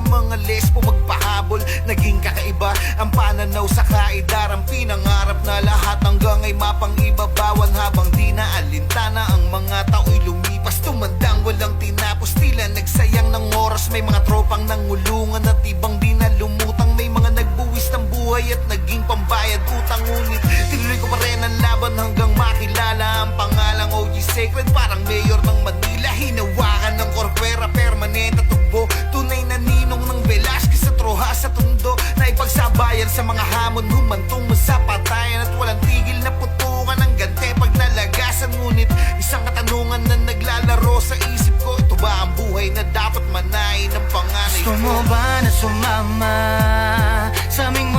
mga lesbo magpahabol. Naging kakaiba ang pananaw sa kaidarang pinangarap na lahat hanggang ay mapang-ibabawan. Habang di na alintana ang mga tao'y lumipas, tumandang walang tinapos, tila nagsayang ng oras. May mga tropang nangulungan at ibang di na lumutang. May mga nagbuwis ng buhay at naging pambayad utang. Ngunit tinuloy ko pa rin ang laban hanggang makilala ang pangalang OG Sacred. Parang mayor ng Manila, hinawakan ng Corpera, permanente tubo. Tunay na ninong ng Velasquez sa Troha sa Tondo, na ipagsabayan sa mga hamon, humantong mo sa patayan. At walang tigil na putukan ng gante pag nalagasan. Ngunit isang katanungan na naglalaro sa isip ko, ito ba ang buhay na dapat manahin ng panganay ko? Gusto mo ba na sumama sa aming